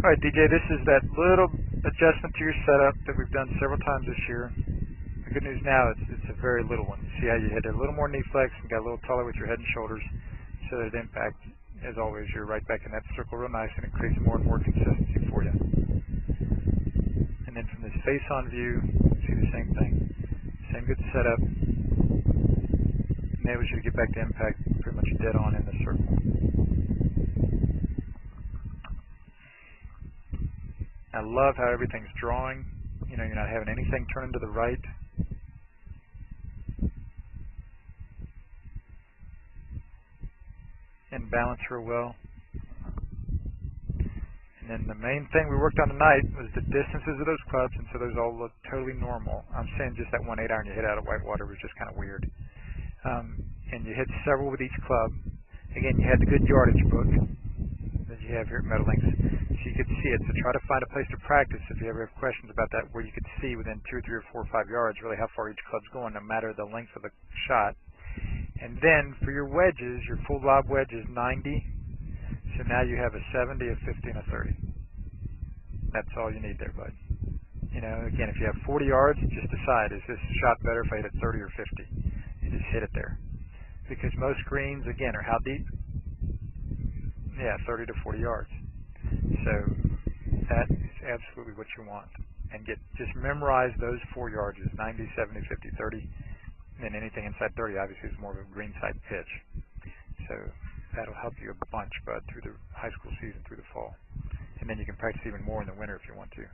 All right, DJ, this is that little adjustment to your setup that we've done several times this year. The good news now is it's a very little one. See how you had a little more knee flex and got a little taller with your head and shoulders, so that impact, as always, you're right back in that circle real nice, and it creates more and more consistency for you. And then from this face-on view, see the same thing. Same good setup. Enables you to get back to impact pretty much dead on in the circle. I love how everything's drawing. You know, you're not having anything turning to the right. And balance real well. And then the main thing we worked on tonight was the distances of those clubs, and so those all look totally normal. I'm saying just that 1/8 iron you hit out of Whitewater was just kind of weird. And you hit several with each club. Again, you had the good yardage book that you have here at Metal Links, so you could see it. So try to find a place to practice if you ever have questions about that, where you could see within 2 or 3 or 4 or 5 yards really how far each club's going, no matter the length of the shot. And then for your wedges, your full lob wedge is 90. So now you have a 70, a 50, and a 30. That's all you need there, bud. You know, again, if you have 40 yards, just decide, is this shot better if I hit it 30 or 50? And just hit it there. Because most greens, again, are how deep? Yeah, 30 to 40 yards. So that is absolutely what you want. And just memorize those 4 yardages, 90, 70, 50, 30. And then anything inside 30 obviously is more of a green side pitch. So that'll help you a bunch, bud, through the high school season, through the fall. And then you can practice even more in the winter if you want to.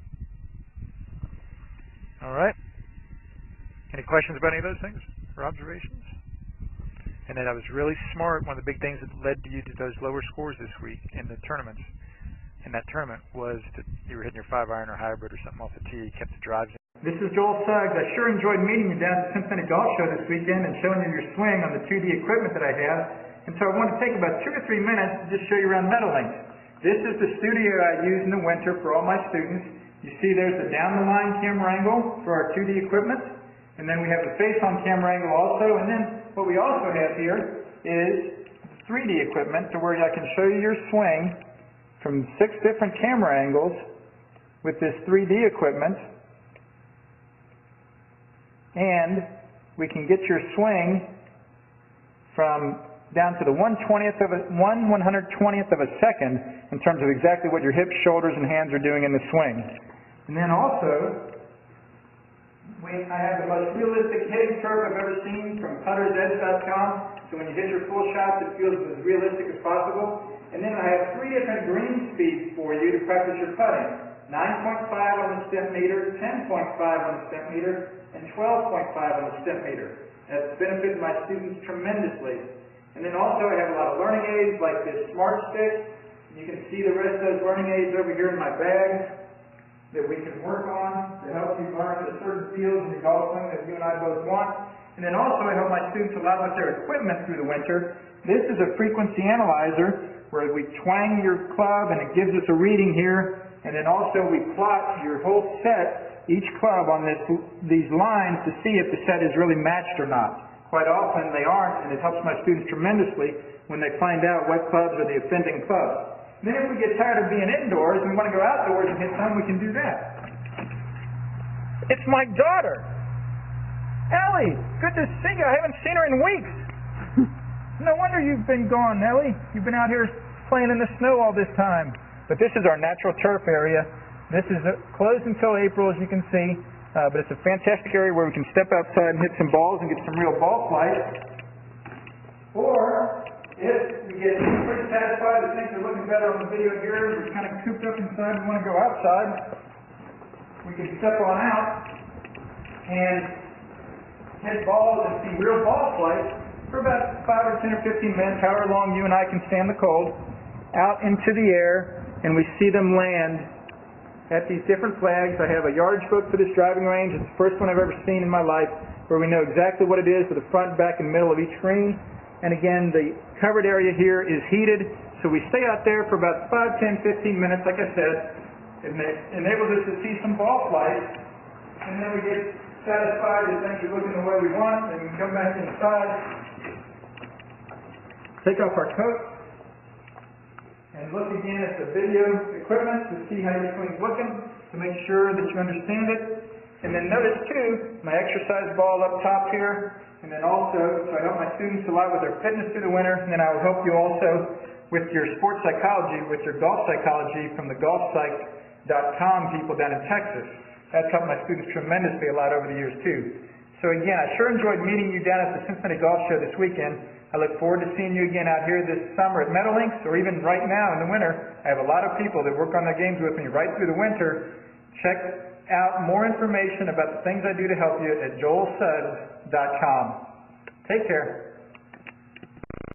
All right. Any questions about any of those things or observations? And then I was really smart. One of the big things that led you to those lower scores this week in the tournaments, in that tournament, was that you were hitting your 5-iron or hybrid or something off the tee. You kept the drives in. This is Joel Suggs. I sure enjoyed meeting you down at the Cincinnati Golf Show this weekend and showing you your swing on the 2D equipment that I have. And so I want to take about 2 or 3 minutes to just show you around Metal Links. This is the studio I use in the winter for all my students. You see there's the down-the-line camera angle for our 2D equipment. And then we have the face-on camera angle also. And then what we also have here is 3D equipment to where I can show you your swing from 6 different camera angles with this 3D equipment. And we can get your swing from down to the 1/120th of a second in terms of exactly what your hips, shoulders, and hands are doing in the swing. And then also, I have the most realistic hitting curve I've ever seen from puttersedge.com. So when you hit your full shots, it feels as realistic as possible. And then I have 3 different green speeds for you to practice your putting. 9.5 on the step meter, 10.5 on the step meter, and 12.5 on the step meter. That's benefited my students tremendously. And then also I have a lot of learning aids like this Smart Stick. You can see the rest of those learning aids over here in my bag that we can work on to help you learn the certain fields in your golf swing that you and I both want. And then also I help my students a lot with their equipment through the winter. This is a frequency analyzer where we twang your club and it gives us a reading here. And then also we plot your whole set, each club on these lines to see if the set is really matched or not. Quite often they aren't, and it helps my students tremendously when they find out what clubs are the offending clubs. Then if we get tired of being indoors and want to go outdoors and hit some, we can do that. It's my daughter, Ellie. Good to see you. I haven't seen her in weeks. No wonder you've been gone, Ellie. You've been out here playing in the snow all this time. But this is our natural turf area. This is closed until April, as you can see. But it's a fantastic area where we can step outside and hit some balls and get some real ball flight. Or, if we get pretty satisfied that things are looking better on the video here, we're kind of cooped up inside and want to go outside, we can step on out and hit balls and see real ball flight for about 5 or 10 or 15 minutes, however long you and I can stand the cold, out into the air, and we see them land at these different flags. I have a yardage book for this driving range. It's the first one I've ever seen in my life where we know exactly what it is with the front, back, and middle of each green. And again, the covered area here is heated, so we stay out there for about 5, 10, 15 minutes, like I said. It enables us to see some ball flight, and then we get satisfied that things are looking the way we want, and we come back inside, take off our coat, and look again at the video equipment to see how your swing's looking, to make sure that you understand it. And then notice too, my exercise ball up top here, and then also, so I help my students a lot with their fitness through the winter, and then I will help you also with your sports psychology, with your golf psychology from the golfpsych.com people down in Texas. That's helped my students tremendously a lot over the years too. So again, I sure enjoyed meeting you down at the Cincinnati Golf Show this weekend. I look forward to seeing you again out here this summer at Meadowlinks, or even right now in the winter. I have a lot of people that work on their games with me right through the winter. Check out more information about the things I do to help you at joelsuggs.com. Take care.